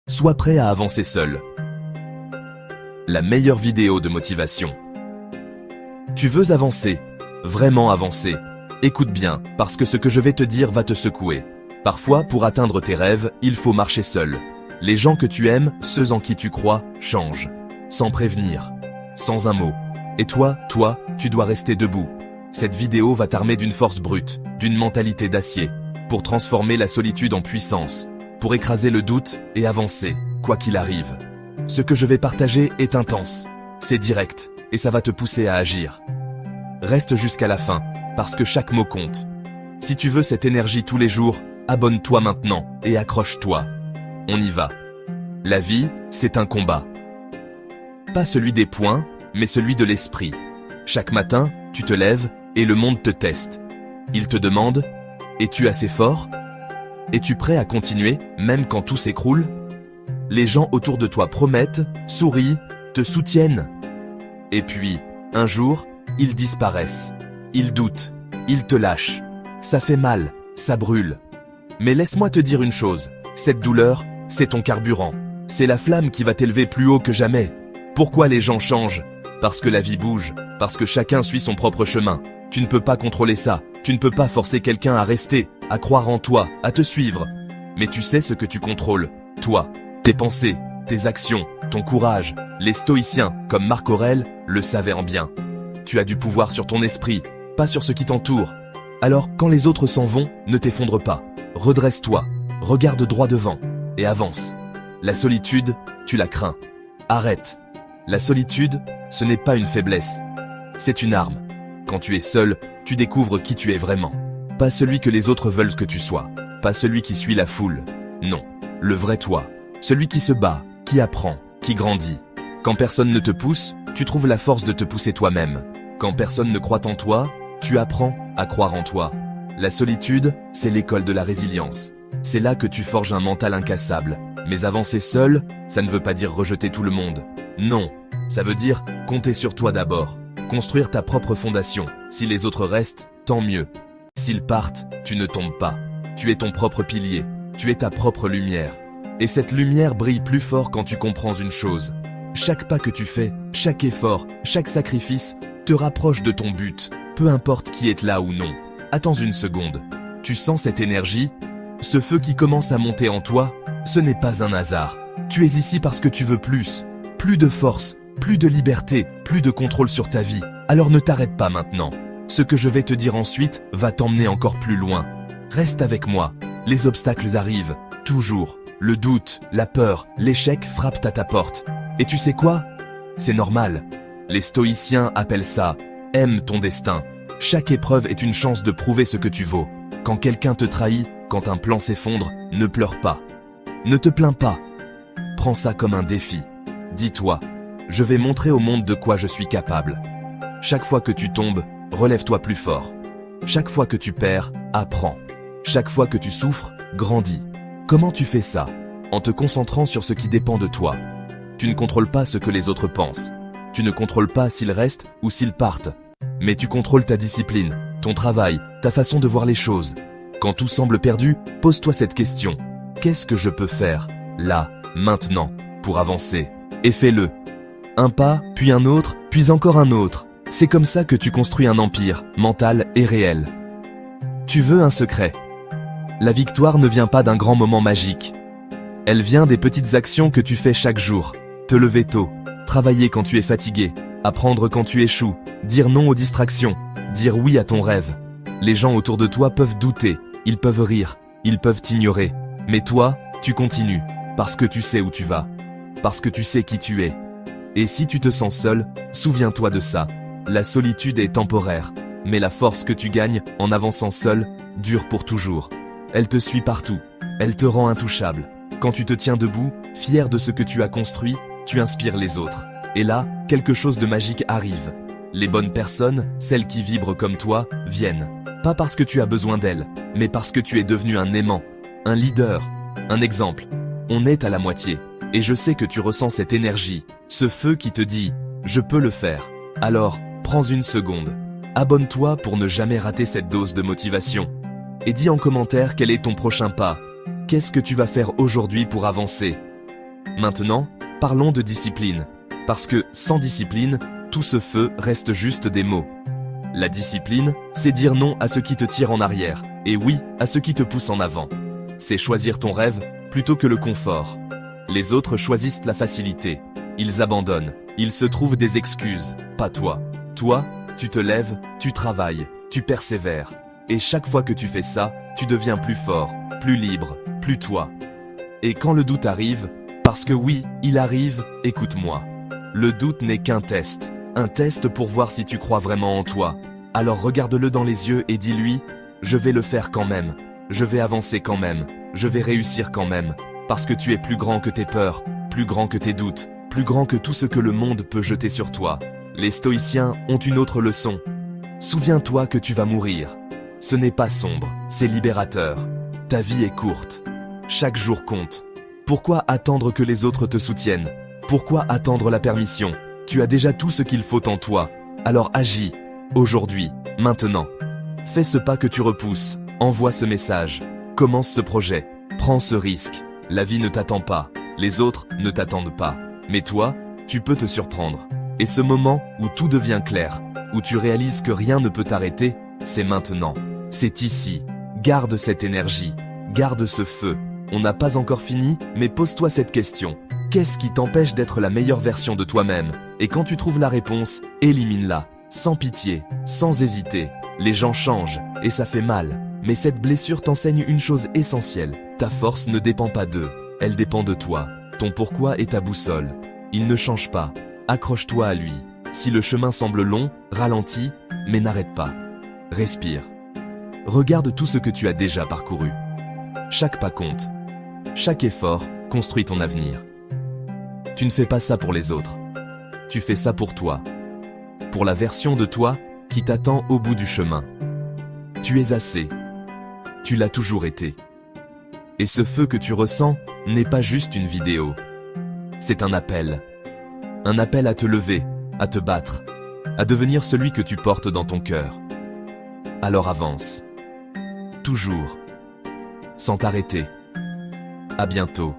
Sois prêt à avancer seul. La meilleure vidéo de motivation. Tu veux avancer, vraiment avancer. Écoute bien, parce que ce que je vais te dire va te secouer. Parfois, pour atteindre tes rêves, il faut marcher seul. Les gens que tu aimes, ceux en qui tu crois, changent. Sans prévenir, sans un mot. Et toi, tu dois rester debout. Cette vidéo va t'armer d'une force brute, d'une mentalité d'acier, pour transformer la solitude en puissance, pour écraser le doute et avancer, quoi qu'il arrive. Ce que je vais partager est intense, c'est direct, et ça va te pousser à agir. Reste jusqu'à la fin, parce que chaque mot compte. Si tu veux cette énergie tous les jours, abonne-toi maintenant et accroche-toi. On y va. La vie, c'est un combat. Pas celui des poings, mais celui de l'esprit. Chaque matin, tu te lèves et le monde te teste. Il te demande « Es-tu assez fort ? Es-tu prêt à continuer, même quand tout s'écroule ?» Les gens autour de toi promettent, sourient, te soutiennent. Et puis, un jour, ils disparaissent. Ils doutent, ils te lâchent. Ça fait mal, ça brûle. Mais laisse-moi te dire une chose, cette douleur, c'est ton carburant. C'est la flamme qui va t'élever plus haut que jamais. Pourquoi les gens changent ? Parce que la vie bouge, parce que chacun suit son propre chemin. Tu ne peux pas contrôler ça, tu ne peux pas forcer quelqu'un à rester, à croire en toi, à te suivre. Mais tu sais ce que tu contrôles, toi, tes pensées, tes actions, ton courage. Les stoïciens, comme Marc Aurèle, le savaient en bien. Tu as du pouvoir sur ton esprit, pas sur ce qui t'entoure. Alors, quand les autres s'en vont, ne t'effondre pas. Redresse-toi, regarde droit devant, et avance. La solitude, tu la crains. Arrête. La solitude, ce n'est pas une faiblesse. C'est une arme. Quand tu es seul, tu découvres qui tu es vraiment. Pas celui que les autres veulent que tu sois. Pas celui qui suit la foule. Non, le vrai toi. Celui qui se bat, qui apprend, qui grandit. Quand personne ne te pousse, tu trouves la force de te pousser toi-même. Quand personne ne croit en toi, tu apprends à croire en toi. La solitude, c'est l'école de la résilience. C'est là que tu forges un mental incassable. Mais avancer seul, ça ne veut pas dire rejeter tout le monde. Non, ça veut dire compter sur toi d'abord. Construire ta propre fondation. Si les autres restent, tant mieux. S'ils partent, tu ne tombes pas. Tu es ton propre pilier. Tu es ta propre lumière. Et cette lumière brille plus fort quand tu comprends une chose. Chaque pas que tu fais, chaque effort, chaque sacrifice, te rapproche de ton but, peu importe qui est là ou non. Attends une seconde. Tu sens cette énergie ? Ce feu qui commence à monter en toi, ce n'est pas un hasard. Tu es ici parce que tu veux plus. Plus de force, plus de liberté, plus de contrôle sur ta vie. Alors ne t'arrête pas maintenant. Ce que je vais te dire ensuite va t'emmener encore plus loin. Reste avec moi. Les obstacles arrivent, toujours. Le doute, la peur, l'échec frappent à ta porte. Et tu sais quoi ? C'est normal. Les stoïciens appellent ça « aime ton destin ». Chaque épreuve est une chance de prouver ce que tu vaux. Quand quelqu'un te trahit, quand un plan s'effondre, ne pleure pas. Ne te plains pas. Prends ça comme un défi. Dis-toi, je vais montrer au monde de quoi je suis capable. Chaque fois que tu tombes, relève-toi plus fort. Chaque fois que tu perds, apprends. Chaque fois que tu souffres, grandis. Comment tu fais ça ? En te concentrant sur ce qui dépend de toi. Tu ne contrôles pas ce que les autres pensent. Tu ne contrôles pas s'ils restent ou s'ils partent. Mais tu contrôles ta discipline, ton travail, ta façon de voir les choses. Quand tout semble perdu, pose-toi cette question. Qu'est-ce que je peux faire, là, maintenant, pour avancer ? Et fais-le. Un pas, puis un autre, puis encore un autre. C'est comme ça que tu construis un empire, mental et réel. Tu veux un secret ? La victoire ne vient pas d'un grand moment magique. Elle vient des petites actions que tu fais chaque jour. Te lever tôt, travailler quand tu es fatigué, apprendre quand tu échoues, dire non aux distractions, dire oui à ton rêve. Les gens autour de toi peuvent douter, ils peuvent rire, ils peuvent t'ignorer. Mais toi, tu continues, parce que tu sais où tu vas, parce que tu sais qui tu es. Et si tu te sens seul, souviens-toi de ça. La solitude est temporaire, mais la force que tu gagnes en avançant seul dure pour toujours. Elle te suit partout, elle te rend intouchable. Quand tu te tiens debout, fier de ce que tu as construit, tu inspires les autres. Et là, quelque chose de magique arrive. Les bonnes personnes, celles qui vibrent comme toi, viennent. Pas parce que tu as besoin d'elles, mais parce que tu es devenu un aimant, un leader, un exemple. On est à la moitié. Et je sais que tu ressens cette énergie, ce feu qui te dit « Je peux le faire ». Alors, prends une seconde. Abonne-toi pour ne jamais rater cette dose de motivation. Et dis en commentaire quel est ton prochain pas. Qu'est-ce que tu vas faire aujourd'hui pour avancer ? Maintenant, parlons de discipline. Parce que, sans discipline, tout ce feu reste juste des mots. La discipline, c'est dire non à ce qui te tire en arrière, et oui à ce qui te pousse en avant. C'est choisir ton rêve plutôt que le confort. Les autres choisissent la facilité. Ils abandonnent. Ils se trouvent des excuses, pas toi. Toi, tu te lèves, tu travailles, tu persévères. Et chaque fois que tu fais ça, tu deviens plus fort, plus libre, plus toi. Et quand le doute arrive, parce que oui, il arrive, écoute-moi. Le doute n'est qu'un test. Un test pour voir si tu crois vraiment en toi. Alors regarde-le dans les yeux et dis-lui, je vais le faire quand même. Je vais avancer quand même. Je vais réussir quand même. Parce que tu es plus grand que tes peurs, plus grand que tes doutes, plus grand que tout ce que le monde peut jeter sur toi. Les stoïciens ont une autre leçon. Souviens-toi que tu vas mourir. Ce n'est pas sombre, c'est libérateur. Ta vie est courte. Chaque jour compte. Pourquoi attendre que les autres te soutiennent? Pourquoi attendre la permission? Tu as déjà tout ce qu'il faut en toi. Alors agis. Aujourd'hui, maintenant. Fais ce pas que tu repousses. Envoie ce message. Commence ce projet. Prends ce risque. La vie ne t'attend pas. Les autres ne t'attendent pas. Mais toi, tu peux te surprendre. Et ce moment où tout devient clair, où tu réalises que rien ne peut t'arrêter, c'est maintenant. C'est ici. Garde cette énergie. Garde ce feu. On n'a pas encore fini, mais pose-toi cette question. Qu'est-ce qui t'empêche d'être la meilleure version de toi-même? Et quand tu trouves la réponse, élimine-la. Sans pitié, sans hésiter. Les gens changent, et ça fait mal. Mais cette blessure t'enseigne une chose essentielle. Ta force ne dépend pas d'eux. Elle dépend de toi. Ton pourquoi est ta boussole. Il ne change pas. Accroche-toi à lui. Si le chemin semble long, ralentis, mais n'arrête pas. Respire. Regarde tout ce que tu as déjà parcouru. Chaque pas compte. Chaque effort construit ton avenir. Tu ne fais pas ça pour les autres. Tu fais ça pour toi. Pour la version de toi qui t'attend au bout du chemin. Tu es assez. Tu l'as toujours été. Et ce feu que tu ressens n'est pas juste une vidéo. C'est un appel. Un appel à te lever, à te battre, à devenir celui que tu portes dans ton cœur. Alors avance. Toujours. Sans t'arrêter. À bientôt.